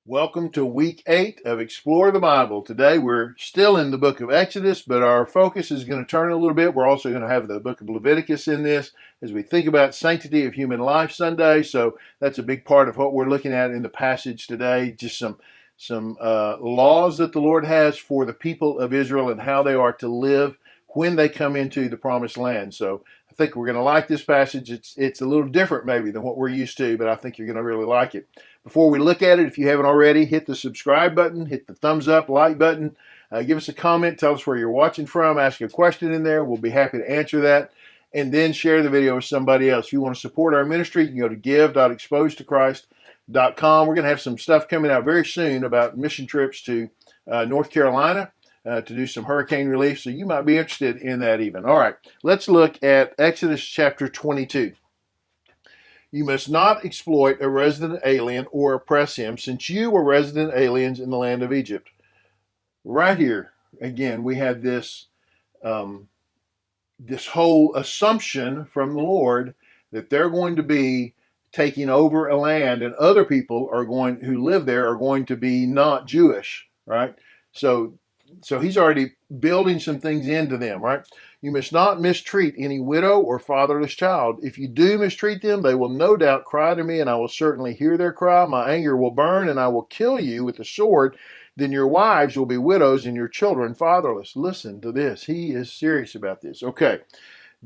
Welcome to week 8 of Explore the Bible. Today we're still in the book of Exodus, but our focus is going to turn a little bit. We're also going to have the book of Leviticus in this as we think about Sanctity of Human Life Sunday. So that's a big part of what we're looking at in the passage today. Just some laws that the Lord has for the people of Israel and how they are to live when they come into the promised land. So I think we're going to like this passage. It's a little different maybe than what we're used to, but I think you're going to really like it. Before we look at it, if you haven't already, hit the subscribe button, hit the thumbs up, like button, give us a comment, tell us where you're watching from, ask a question in there. We'll be happy to answer that. And then share the video with somebody else. If you want to support our ministry, you can go to give.exposedtochrist.com. We're going to have some stuff coming out very soon about mission trips to North Carolina to do some hurricane relief. So you might be interested in that even. All right, let's look at Exodus chapter 22. You must not exploit a resident alien or oppress him, since you were resident aliens in the land of Egypt. Right here, again, we have this this whole assumption from the Lord that they're going to be taking over a land, and other people who live there are going to be not Jewish, right? So he's already building some things into them, right? You must not mistreat any widow or fatherless child. If you do mistreat them, they will no doubt cry to me, and I will certainly hear their cry. My anger will burn, and I will kill you with the sword. Then your wives will be widows, and your children fatherless. Listen to this. He is serious about this. Okay.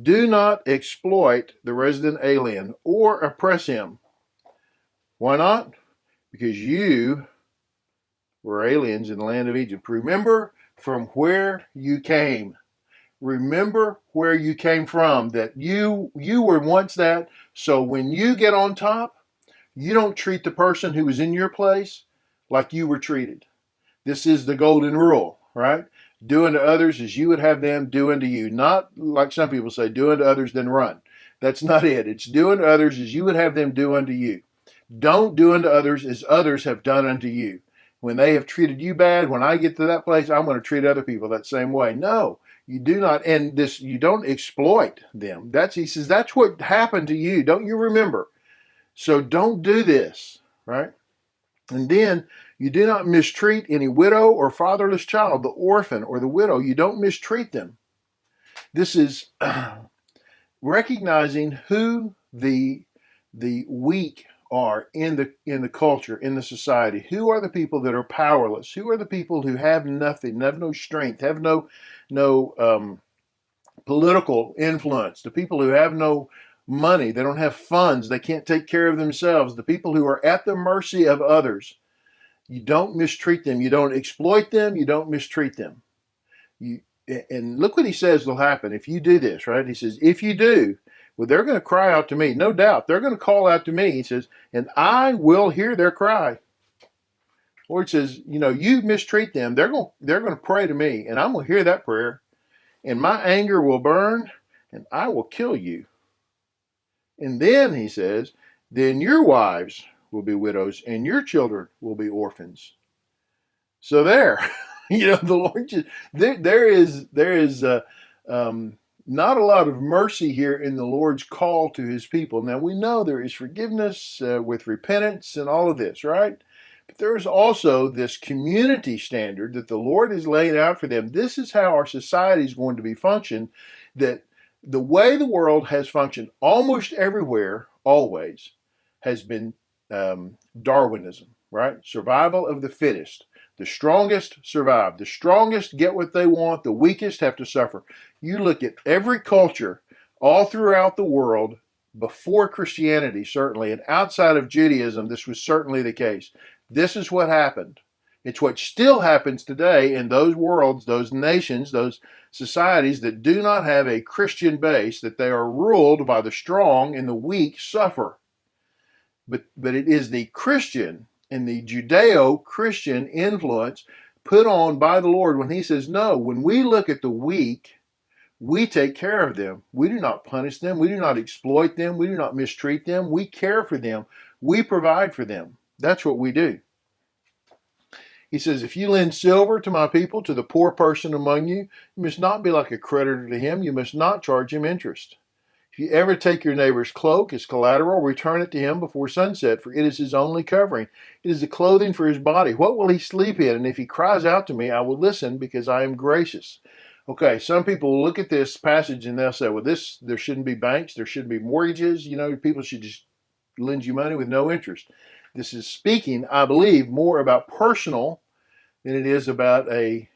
Do not exploit the resident alien or oppress him. Why not? Because you were aliens in the land of Egypt. Remember from where you came. Remember where you came from, that you were once that. So when you get on top, you don't treat the person who was in your place like you were treated. This is the golden rule, right? Do unto others as you would have them do unto you. Not like some people say, do unto others, then run. That's not it. It's do unto others as you would have them do unto you. Don't do unto others as others have done unto you. When they have treated you bad, when I get to that place, I'm going to treat other people that same way. No, you do not. And this, you don't exploit them. He says, that's what happened to you. Don't you remember? So don't do this, right? And then you do not mistreat any widow or fatherless child, the orphan or the widow. You don't mistreat them. This is recognizing who the weak are in the culture, in the society. Who are the people that are powerless? Who are the people who have nothing, have no strength, have no political influence? The people who have no money, they don't have funds, they can't take care of themselves. The people who are at the mercy of others. You don't mistreat them. You don't exploit them. You don't mistreat them. And look what he says will happen if you do this, right? He says, if you do, well, they're going to cry out to me. No doubt. They're going to call out to me. He says, and I will hear their cry. Lord says, you mistreat them. They're going to pray to me, and I'm going to hear that prayer. And my anger will burn, and I will kill you. And then, he says, then your wives will be widows, and your children will be orphans. So there, the Lord just, there is not a lot of mercy here in the Lord's call to his people. Now we know there is forgiveness with repentance and all of this, right? But there is also this community standard that the Lord has laid out for them. This is how our society is going to be functioned, that the way the world has functioned almost everywhere, always, has been Darwinism, right? Survival of the fittest. The strongest survive. The strongest get what they want. The weakest have to suffer. You look at every culture all throughout the world, before Christianity certainly, and outside of Judaism, this was certainly the case. This is what happened. It's what still happens today in those worlds, those nations, those societies that do not have a Christian base, that they are ruled by the strong and the weak suffer. But it is the Christian and the Judeo-Christian influence put on by the Lord when he says, no, when we look at the weak, we take care of them. We do not punish them. We do not exploit them. We do not mistreat them. We care for them. We provide for them. That's what we do. He says, if you lend silver to my people, to the poor person among you, you must not be like a creditor to him. You must not charge him interest. If you ever take your neighbor's cloak as collateral, return it to him before sunset, for it is his only covering. It is the clothing for his body. What will he sleep in? And if he cries out to me, I will listen, because I am gracious. Okay, some people will look at this passage and they'll say, well, there shouldn't be banks, there shouldn't be mortgages, people should just lend you money with no interest. This is speaking, I believe, more about personal than it is about a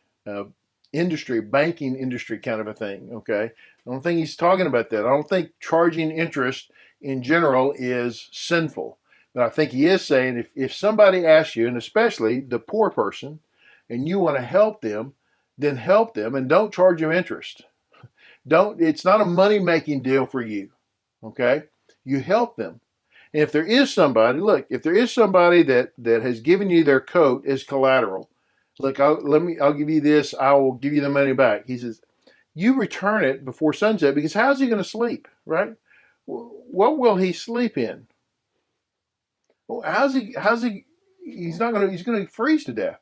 banking industry kind of a thing, okay? I don't think he's talking about that. I don't think charging interest in general is sinful. But I think he is saying if somebody asks you, and especially the poor person, and you want to help them, then help them and don't charge them interest. It's not a money-making deal for you, okay? You help them. And if there is somebody that has given you their coat as collateral, look, I'll give you this, I will give you the money back. He says, you return it before sunset, because how's he going to sleep, right? What will he sleep in? Well, he's going to freeze to death.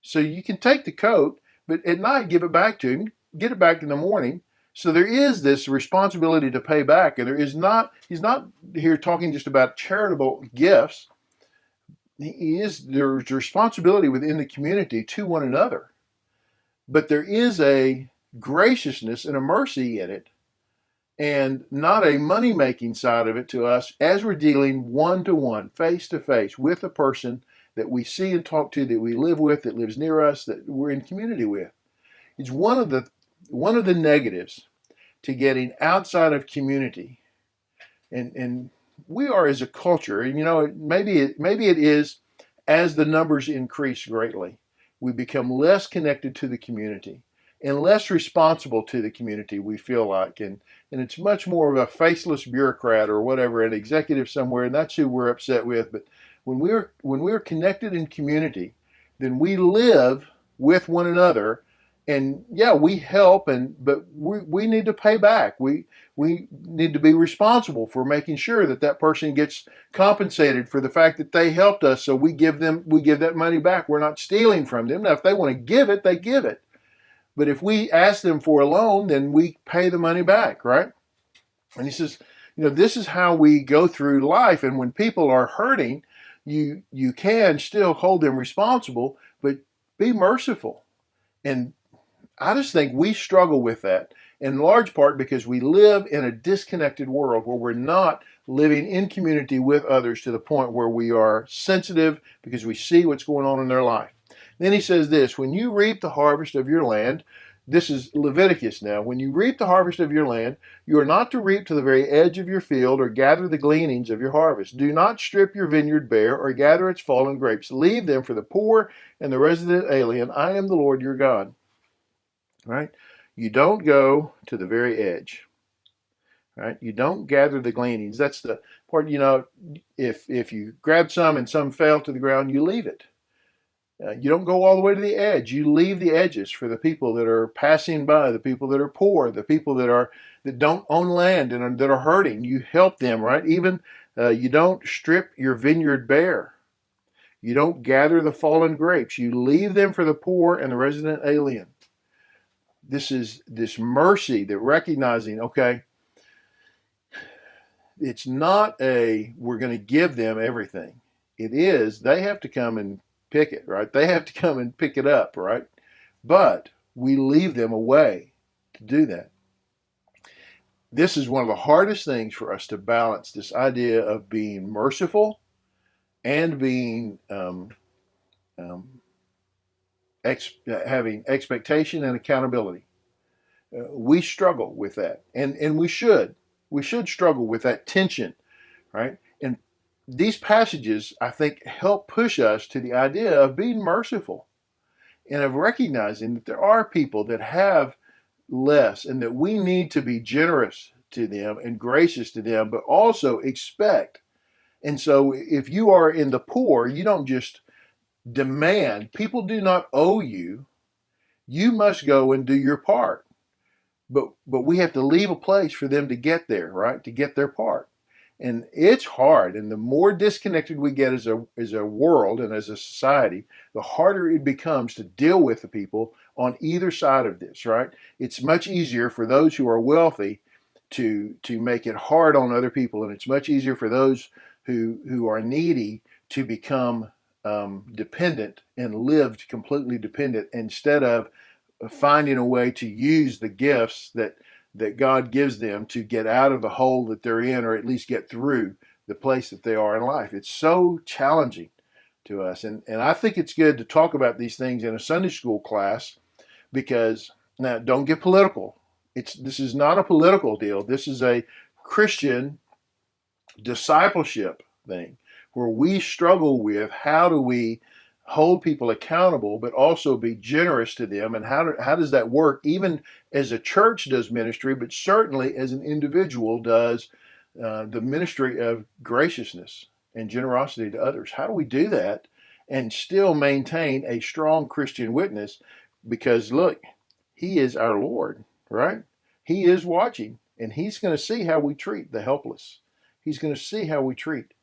So you can take the coat, but at night give it back to him, get it back in the morning. So there is this responsibility to pay back, and he's not here talking just about charitable gifts. There's responsibility within the community to one another, but there is a graciousness and a mercy in it, and not a money-making side of it to us as we're dealing one-to-one, face-to-face with a person that we see and talk to, that we live with, that lives near us, that we're in community with. It's one of the negatives to getting outside of community, and we are as a culture, and maybe it is, as the numbers increase greatly, we become less connected to the community and less responsible to the community, we feel like, and it's much more of a faceless bureaucrat or whatever, an executive somewhere, and that's who we're upset with. But when we're connected in community, then we live with one another, and yeah, we help, but we need to pay back. We need to be responsible for making sure that person gets compensated for the fact that they helped us. So we give that money back. We're not stealing from them. Now, if they want to give it, they give it. But if we ask them for a loan, then we pay the money back, right? And he says, this is how we go through life. And when people are hurting, you can still hold them responsible, but be merciful. And I just think we struggle with that in large part because we live in a disconnected world where we're not living in community with others to the point where we are sensitive because we see what's going on in their life. Then he says this, when you reap the harvest of your land, this is Leviticus now, when you reap the harvest of your land, you are not to reap to the very edge of your field or gather the gleanings of your harvest. Do not strip your vineyard bare or gather its fallen grapes. Leave them for the poor and the resident alien. I am the Lord your God. Right? You don't go to the very edge. Right? You don't gather the gleanings. That's the part, if you grab some and some fell to the ground, you leave it. You don't go all the way to the edge. You leave the edges for the people that are passing by, the people that are poor, the people that don't own land and that are hurting. You help them, right? Even you don't strip your vineyard bare. You don't gather the fallen grapes. You leave them for the poor and the resident alien. This is this mercy that recognizing, okay, it's not we're going to give them everything. It is, they have to come and pick it, right? They have to come and pick it up, right? But we leave them a way to do that. This is one of the hardest things for us to balance, this idea of being merciful and being having expectation and accountability. We struggle with that, and we should struggle with that tension, right? And these passages, I think, help push us to the idea of being merciful and of recognizing that there are people that have less and that we need to be generous to them and gracious to them, but also expect. And so if you are in the poor, you don't just demand. People do not owe you. You must go and do your part. But we have to leave a place for them to get there, right? To get their part. And it's hard. And the more disconnected we get as a world and as a society, the harder it becomes to deal with the people on either side of this, right? It's much easier for those who are wealthy to make it hard on other people, and it's much easier for those who are needy to become dependent and lived completely dependent, instead of finding a way to use the gifts that God gives them to get out of the hole that they're in, or at least get through the place that they are in life. It's so challenging to us. And I think it's good to talk about these things in a Sunday school class, because, now, don't get political. This is not a political deal. This is a Christian discipleship thing, where we struggle with how do we hold people accountable, but also be generous to them, and how does that work, even as a church does ministry, but certainly as an individual does the ministry of graciousness and generosity to others. How do we do that and still maintain a strong Christian witness? Because look, He is our Lord, right? He is watching, and He's going to see how we treat the helpless. He's going to see how we treat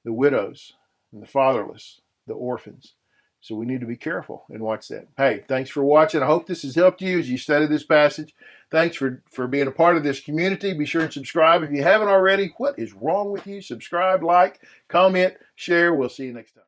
the widows and the fatherless, the orphans. So we need to be careful and watch that. Hey, thanks for watching. I hope this has helped you as you study this passage. Thanks for being a part of this community. Be sure and subscribe if you haven't already. What is wrong with you? Subscribe, like, comment, share. We'll see you next time.